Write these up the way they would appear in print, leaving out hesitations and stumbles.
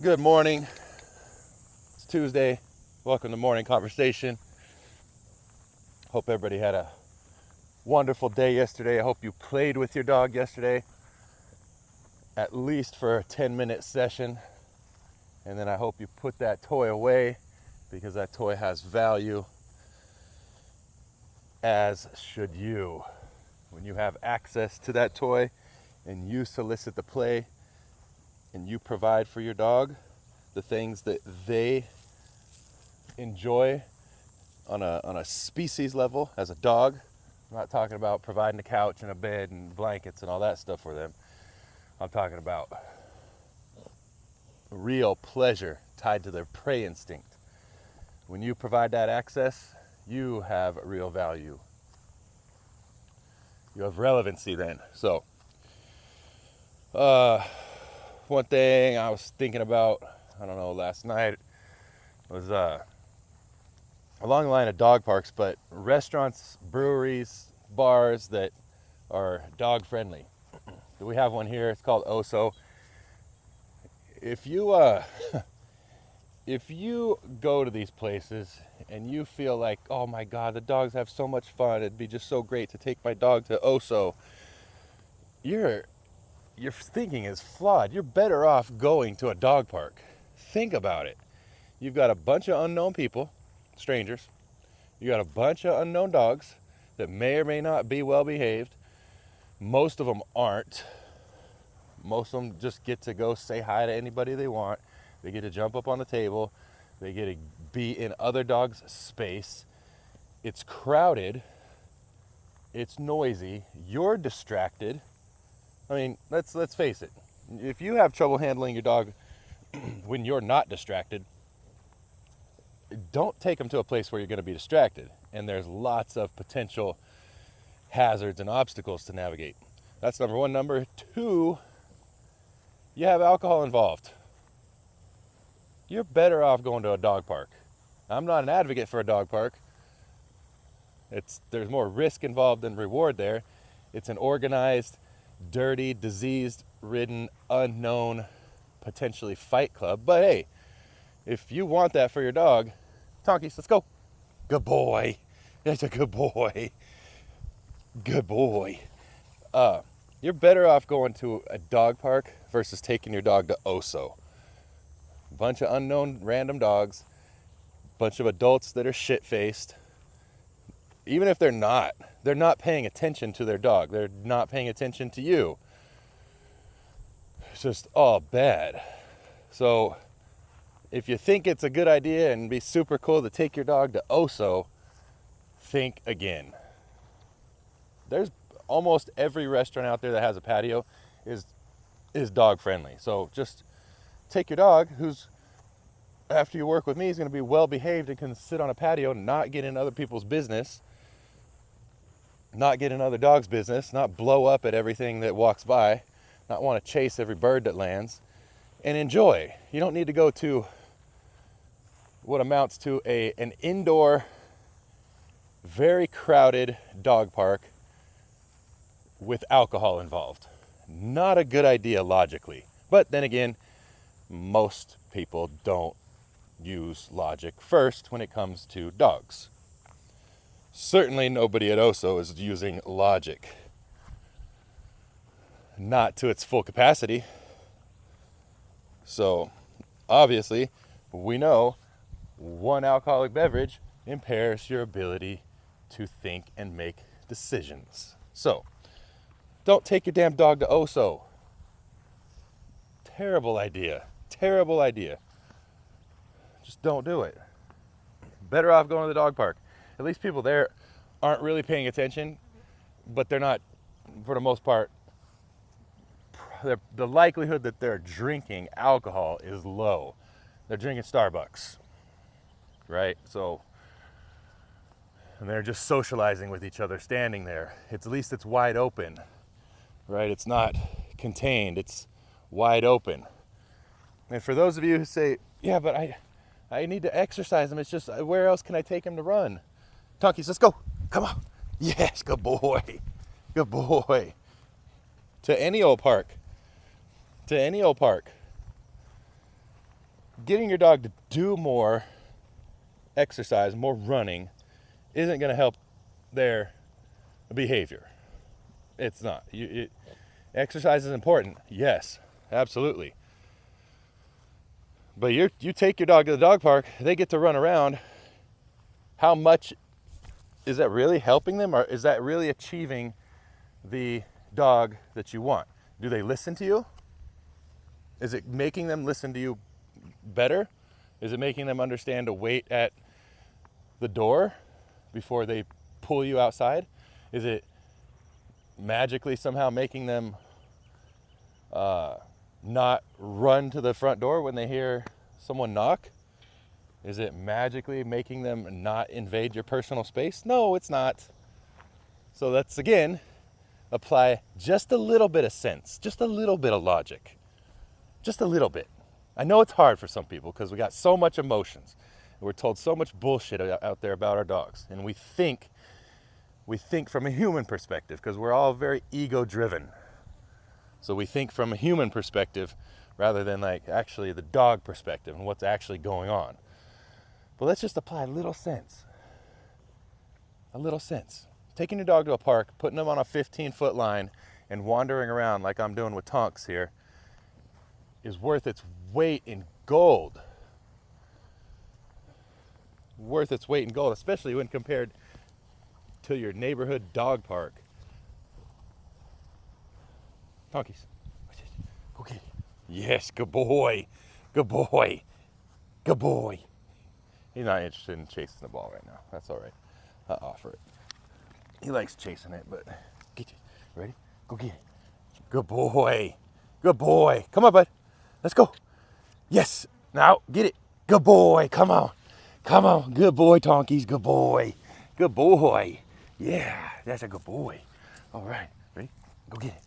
Good morning. It's Tuesday. Welcome to Morning Conversation. Hope everybody had a wonderful day yesterday. I hope you played with your dog yesterday, at least for a 10-minute session. And then I hope you put that toy away because that toy has value, as should you. When you have access to that toy and you solicit the play and you provide for your dog the things that they enjoy on a species level as a dog. I'm not talking about providing a couch and a bed and blankets and all that stuff for them. I'm talking about real pleasure tied to their prey instinct. When you provide that access, you have real value. You have relevancy then. So, one thing I was thinking about, I don't know, last night was along the line of dog parks, but restaurants, breweries, bars that are dog friendly. We have one here. It's called Oso. If you if you go to these places and you feel like, oh my God, the dogs have so much fun, it'd be just so great to take my dog to Oso, your thinking is flawed. You're better off going to a dog park. Think about it. You've got a bunch of unknown people, strangers. You got a bunch of unknown dogs that may or may not be well behaved. Most of them aren't. Most of them just get to go say hi to anybody they want. They get to jump up on the table. They get to be in other dogs' space. It's crowded. It's noisy. You're distracted. I mean, let's face it. If you have trouble handling your dog when you're not distracted, don't take them to a place where you're going to be distracted. And there's lots of potential hazards and obstacles to navigate. That's number one. Number two, you have alcohol involved. You're better off going to a dog park. I'm not an advocate for a dog park. There's more risk involved than reward there. It's an organized, dirty, disease-ridden, unknown, potentially fight club. But hey, if you want that for your dog, Tonkies, let's go. Good boy. That's a good boy. Good boy. You're better off going to a dog park versus taking your dog to Oso. Bunch of unknown random dogs, bunch of adults that are shit-faced. Even if they're not paying attention to their dog. They're not paying attention to you. It's just all bad. So if you think it's a good idea and be super cool to take your dog to Oso, think again. There's almost every restaurant out there that has a patio is dog friendly. So just take your dog, who's, after you work with me, is going to be well behaved and can sit on a patio, not get in other people's business, not get in other dogs' business, not blow up at everything that walks by, not want to chase every bird that lands, and enjoy. You don't need to go to what amounts to an indoor, very crowded dog park with alcohol involved. Not a good idea logically. But then again, most people don't use logic first when it comes to dogs. Certainly nobody at Oso is using logic. Not to its full capacity. So, obviously, we know one alcoholic beverage impairs your ability to think and make decisions. So, don't take your damn dog to Oso. Terrible idea. Terrible idea. Just don't do it. Better off going to the dog park. At least people there aren't really paying attention, but they're not, for the most part, the likelihood that they're drinking alcohol is low. They're drinking Starbucks, right? So, and they're just socializing with each other, standing there. At least it's wide open, right? It's not contained, it's wide open. And for those of you who say, yeah, but I need to exercise him, it's just, where else can I take him to run? Tonkies, let's go. Come on. Yes, good boy. Good boy. To any old park. To any old park. getting your dog to do more exercise, more running, isn't going to help their behavior. It's not. Exercise is important. Yes, absolutely. But you take your dog to the dog park, they get to run around. How much is that really helping them, or is that really achieving the dog that you want? Do they listen to you? Is it making them listen to you better? Is it making them understand to wait at the door before they pull you outside? Is it magically somehow making them not run to the front door when they hear someone knock? Is it magically making them not invade your personal space? No, it's not. So let's again apply just a little bit of sense, just a little bit of logic, just a little bit. I know it's hard for some people because we got so much emotions. We're told so much bullshit out there about our dogs, and we think from a human perspective because we're all very ego driven. So we think from a human perspective rather than like actually the dog perspective and what's actually going on. But let's just apply a little sense. A little sense. Taking your dog to a park, putting them on a 15-foot line and wandering around like I'm doing with Tonks here is worth its weight in gold. Worth its weight in gold, especially when compared to your neighborhood dog park. Tonkies, go get it. Yes, good boy. Good boy. Good boy. He's not interested in chasing the ball right now. That's all right. I'll offer it. He likes chasing it, but get you. Ready? Go get it. Good boy. Good boy. Come on, bud. Let's go. Yes. Now, get it. Good boy. Come on. Come on. Good boy, Tonkies. Good boy. Good boy. Yeah, that's a good boy. All right. Ready? Go get it.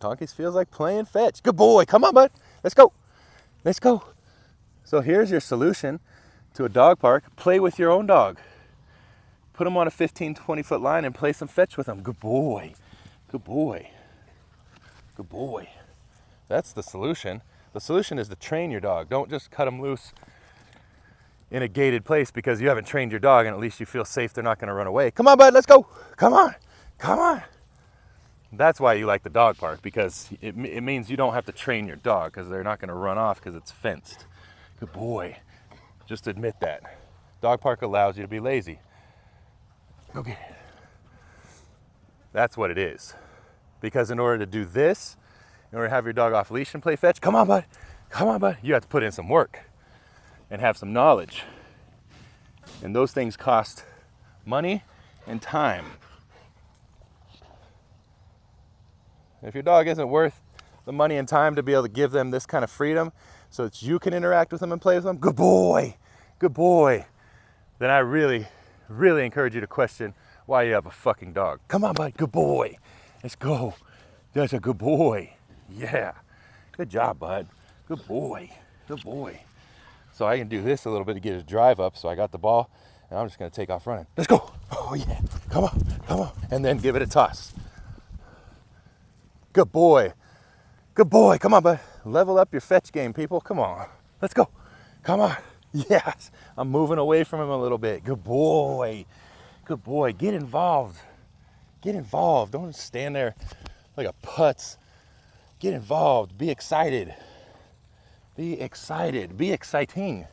Tonkies feels like playing fetch. Good boy. Come on, bud. Let's go. Let's go. So here's your solution to a dog park. Play with your own dog. Put them on a 15, 20-foot line and play some fetch with them. Good boy. Good boy. Good boy. That's the solution. The solution is to train your dog. Don't just cut them loose in a gated place because you haven't trained your dog and at least you feel safe they're not going to run away. Come on, bud. Let's go. Come on. Come on. That's why you like the dog park, because it means you don't have to train your dog because they're not going to run off because it's fenced. Good boy. Just admit that. Dog park allows you to be lazy. Go get it. That's what it is. Because in order to do this, in order to have your dog off leash and play fetch, come on, bud. Come on, bud. You have to put in some work and have some knowledge. And those things cost money and time. If your dog isn't worth the money and time to be able to give them this kind of freedom so that you can interact with them and play with them, good boy, then I really, really encourage you to question why you have a fucking dog. Come on, bud, good boy. Let's go. That's a good boy. Yeah. Good job, bud. Good boy. Good boy. So I can do this a little bit to get his drive up. So I got the ball, and I'm just going to take off running. Let's go. Oh, yeah. Come on. Come on. And then give it a toss. Good boy. Good boy. Come on, bud. Level up your fetch game, people. Come on. Let's go. Come on. Yes. I'm moving away from him a little bit. Good boy. Good boy. Get involved. Get involved. Don't stand there like a putz. Get involved. Be excited. Be excited. Be exciting.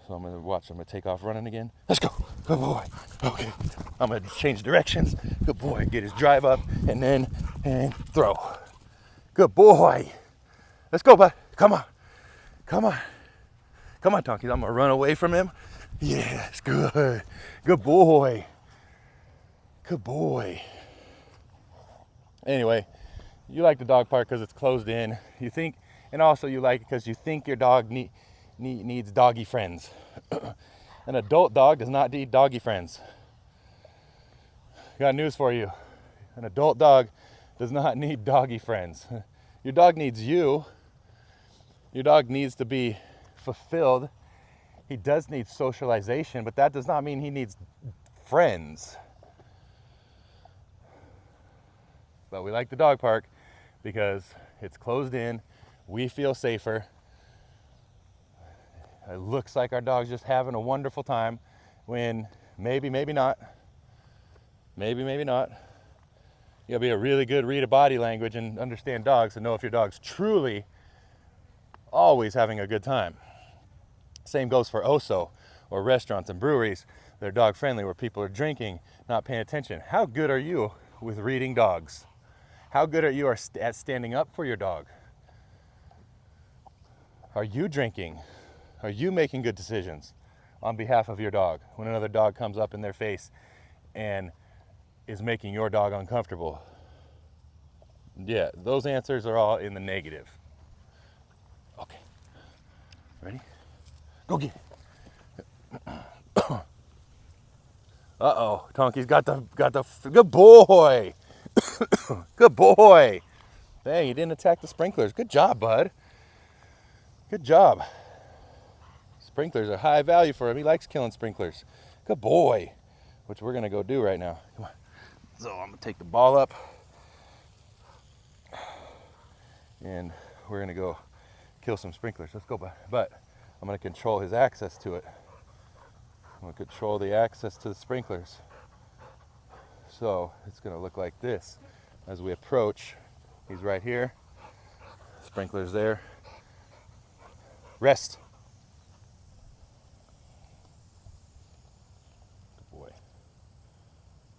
So I'm going to watch. I'm going to take off running again. Let's go. Good boy. Okay. I'm going to change directions. Good boy. Get his drive up and throw. Good boy. Let's go, bud. Come on. Come on. Come on, Tonkies. I'm going to run away from him. Yes. Good. Good boy. Good boy. Anyway, you like the dog park because it's closed in. You think, and also you like it because you think your dog needs doggy friends. An adult dog does not need doggy friends. Got news for you. An adult dog does not need doggy friends. Your dog needs you. Your dog needs to be fulfilled. He does need socialization, but that does not mean he needs friends. But we like the dog park because it's closed in. We feel safer. It looks like our dog's just having a wonderful time when maybe not. Maybe not. You gotta be a really good read of body language and understand dogs to know if your dog's truly always having a good time. Same goes for OSO or restaurants and breweries. They're dog friendly where people are drinking, not paying attention. How good are you with reading dogs? How good are you at standing up for your dog? Are you drinking? Are you making good decisions on behalf of your dog when another dog comes up in their face and is making your dog uncomfortable? Yeah, those answers are all in the negative. Okay, ready? Go get it. Uh-oh, Tonky's got the, good boy. Good boy. Dang, you didn't attack the sprinklers. Good job, bud. Good job. Sprinklers are high value for him. He likes killing sprinklers. Good boy. Which we're gonna go do right now. Come on. So I'm gonna take the ball up. And we're gonna go kill some sprinklers. Let's go, bud. But I'm gonna control his access to it. I'm gonna control the access to the sprinklers. So it's gonna look like this. As we approach, he's right here. Sprinklers there. Rest. Good boy.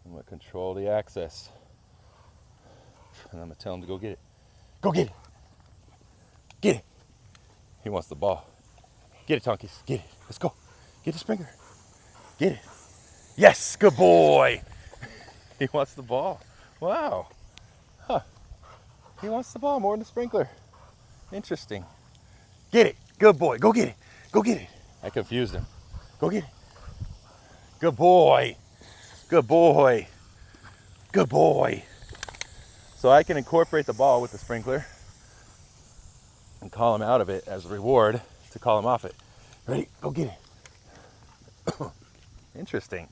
I'm gonna control the access. And I'm gonna tell him to go get it. Go get it. Get it. He wants the ball. Get it, Tonkies. Get it. Let's go. Get the sprinkler. Get it. Yes, good boy. He wants the ball. Wow. Huh. He wants the ball more than the sprinkler. Interesting. Get it. Good boy. Go get it. Go get it. I confused him. Go get it. Good boy. Good boy. Good boy. So I can incorporate the ball with the sprinkler and call him out of it as a reward to call him off it. Ready? Go get it. Interesting.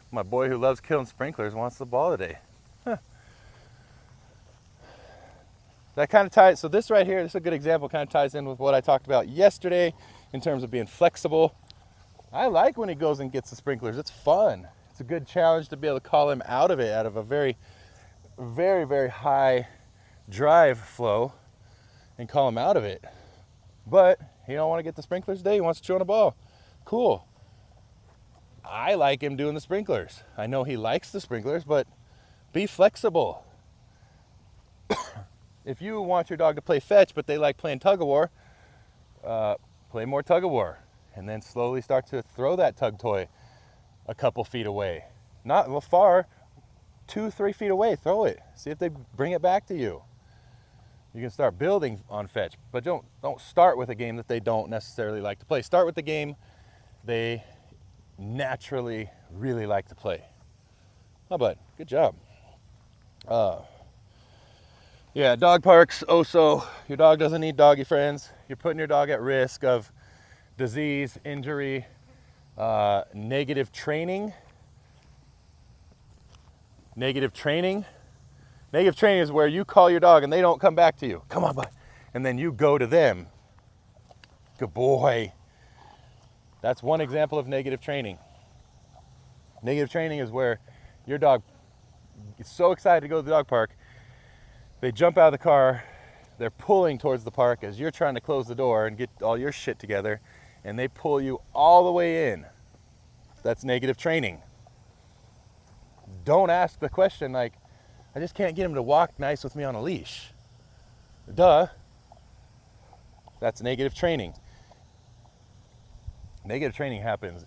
My boy who loves killing sprinklers wants the ball today. Huh. That kind of ties, so this right here, this is a good example, kind of ties in with what I talked about yesterday in terms of being flexible. I like when he goes and gets the sprinklers. It's fun. It's a good challenge to be able to call him out of it, out of a very, very high drive flow and call him out of it. But he don't want to get the sprinklers today. He wants to chew on a ball. Cool. I like him doing the sprinklers. I know he likes the sprinklers, but be flexible. If you want your dog to play fetch, but they like playing tug of war, play more tug of war. And then slowly start to throw that tug toy a couple feet away. Not far, 2-3 feet away, throw it. See if they bring it back to you. You can start building on fetch, but don't start with a game that they don't necessarily like to play. Start with the game they naturally really like to play. Oh, bud, good job. Yeah, dog parks, also, your dog doesn't need doggy friends. You're putting your dog at risk of disease, injury, negative training. Negative training is where you call your dog and they don't come back to you. Come on, bud. And then you go to them. Good boy. That's one example of negative training. Negative training is where your dog is so excited to go to the dog park, they jump out of the car, they're pulling towards the park as you're trying to close the door and get all your shit together, and they pull you all the way in. That's negative training. Don't ask the question like, I just can't get him to walk nice with me on a leash. Duh. That's negative training. Negative training happens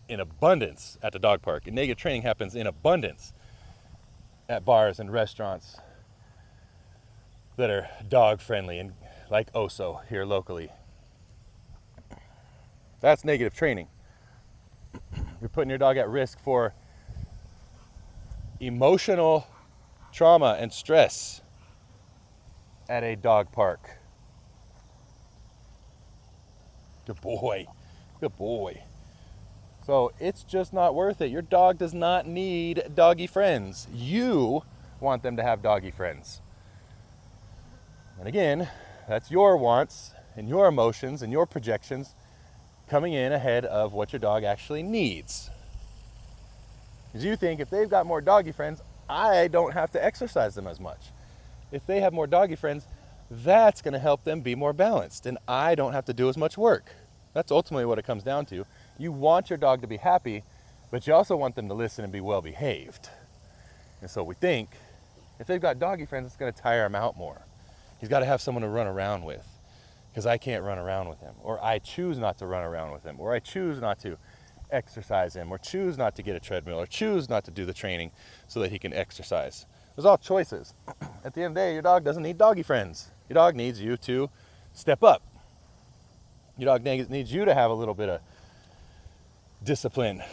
in abundance at the dog park. And negative training happens in abundance at bars and restaurants that are dog friendly and like Oso here locally. That's negative training. You're putting your dog at risk for emotional trauma and stress at a dog park. Good boy. Good boy. So it's just not worth it. Your dog does not need doggy friends. You want them to have doggy friends. And again, that's your wants and your emotions and your projections. coming in ahead of what your dog actually needs. Because you think if they've got more doggy friends, I don't have to exercise them as much. If they have more doggy friends, that's going to help them be more balanced, and I don't have to do as much work. That's ultimately what it comes down to. You want your dog to be happy, but you also want them to listen and be well behaved. And so we think if they've got doggy friends, it's going to tire him out more. He's got to have someone to run around with, because I can't run around with him, or I choose not to run around with him, or I choose not to exercise him, or choose not to get a treadmill, or choose not to do the training so that he can exercise. There's all choices. At the end of the day, your dog doesn't need doggy friends. Your dog needs you to step up. Your dog needs you to have a little bit of discipline.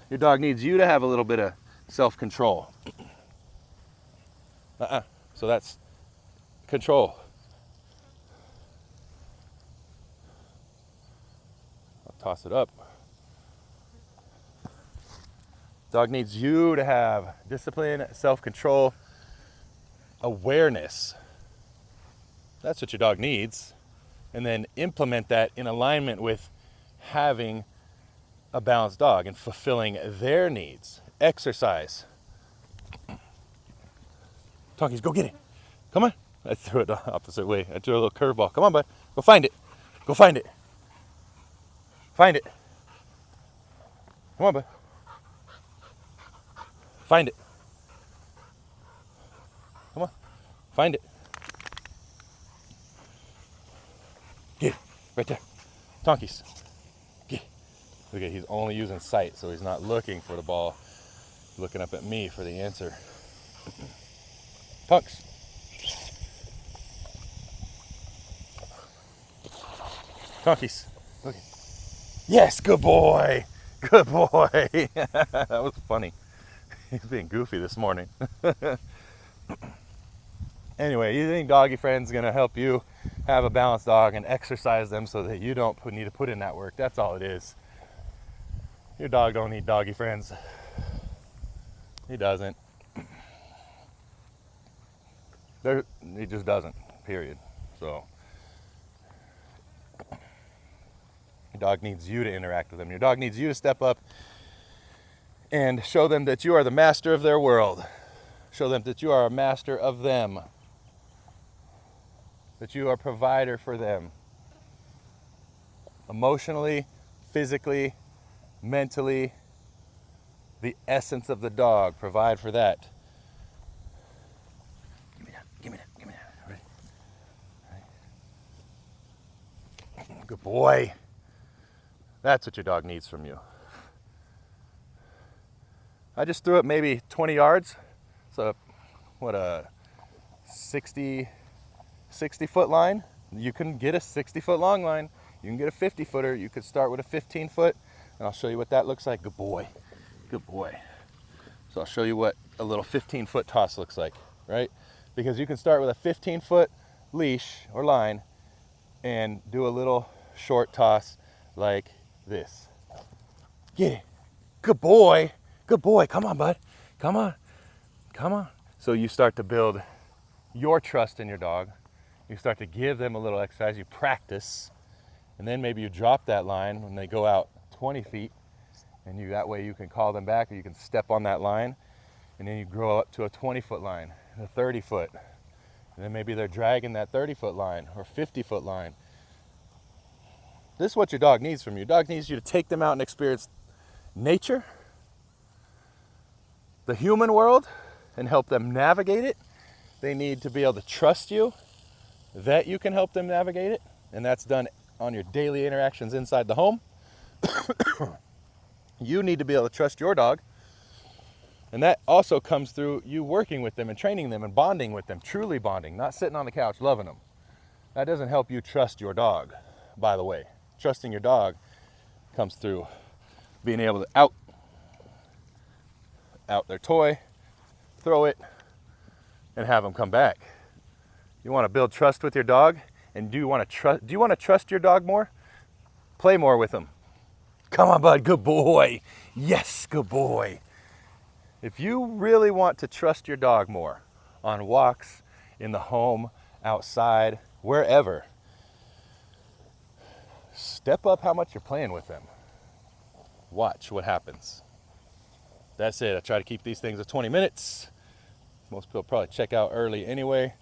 Your dog needs you to have a little bit of self-control. So that's control. I'll toss it up. Dog needs you to have discipline, self-control, awareness. That's what your dog needs. And then implement that in alignment with having a balanced dog and fulfilling their needs. Exercise. Tonkies, go get it. Come on. I threw it the opposite way. I threw a little curveball. Come on, bud. Go find it. Go find it. Find it. Come on, bud. Find it. Come on. Find it. Get it. Right there. Tonkies. Get it. Look at, he's only using sight, so he's not looking for the ball. Looking up at me for the answer. Punks. Tonkies. Okay. Yes, good boy. Good boy. That was funny. He's being goofy this morning. Anyway, you think doggy friend's gonna help you have a balanced dog and exercise them so that you don't need to put in that work. That's all it is. Your dog don't need doggy friends. He doesn't. He just doesn't, period. So your dog needs you to interact with them. Your dog needs you to step up and show them that you are the master of their world. Show them that you are a master of them. That you are a provider for them. Emotionally, physically, mentally, the essence of the dog. Provide for that. Give me that, give me that, give me that. Ready? Good boy. That's what your dog needs from you. I just threw it maybe 20 yards. So, what, a 60 foot line? You can get a 60-foot long line. You can get a 50-footer. You could start with a 15-foot, and I'll show you what that looks like. Good boy. Good boy. So I'll show you what a little 15-foot toss looks like, right? Because you can start with a 15-foot leash or line and do a little short toss like this. Get it. Good boy. Good boy. Come on, bud. Come on. Come on. So you start to build your trust in your dog. You start to give them a little exercise. You practice. And then maybe you drop that line when they go out 20 feet. And that way you can call them back, or you can step on that line. And then you grow up to a 20-foot line, a 30-foot. And then maybe they're dragging that 30-foot line or 50-foot line. This is what your dog needs from you. Your dog needs you to take them out and experience nature, the human world, and help them navigate it. They need to be able to trust you that you can help them navigate it. And that's done on your daily interactions inside the home. You need to be able to trust your dog. And that also comes through you working with them and training them and bonding with them, truly bonding, not sitting on the couch loving them. That doesn't help you trust your dog, by the way. Trusting your dog comes through being able to out their toy, throw it, and have them come back. You want to build trust with your dog, and do you want to trust your dog more? Play more with them. Come on, bud, good boy. Yes, good boy. If you really want to trust your dog more on walks, in the home, outside, wherever, step up how much you're playing with them. Watch what happens. That's it. I try to keep these things at 20 minutes. Most people probably check out early anyway.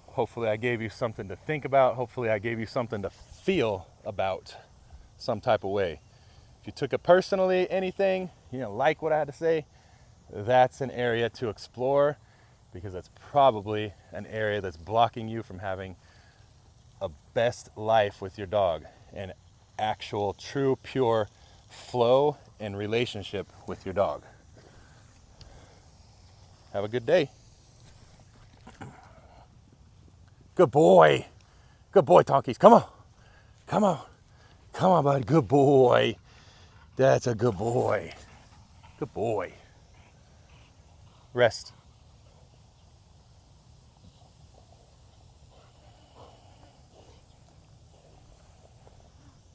Hopefully I gave you something to think about. Hopefully I gave you something to feel about some type of way. If you took it personally, anything, you didn't like what I had to say, that's an area to explore, because that's probably an area that's blocking you from having a best life with your dog, an actual, true, pure flow and relationship with your dog. Have a good day. Good boy. Good boy, Tonkies. Come on. Come on. Come on, bud. Good boy. That's a good boy. Good boy. Rest.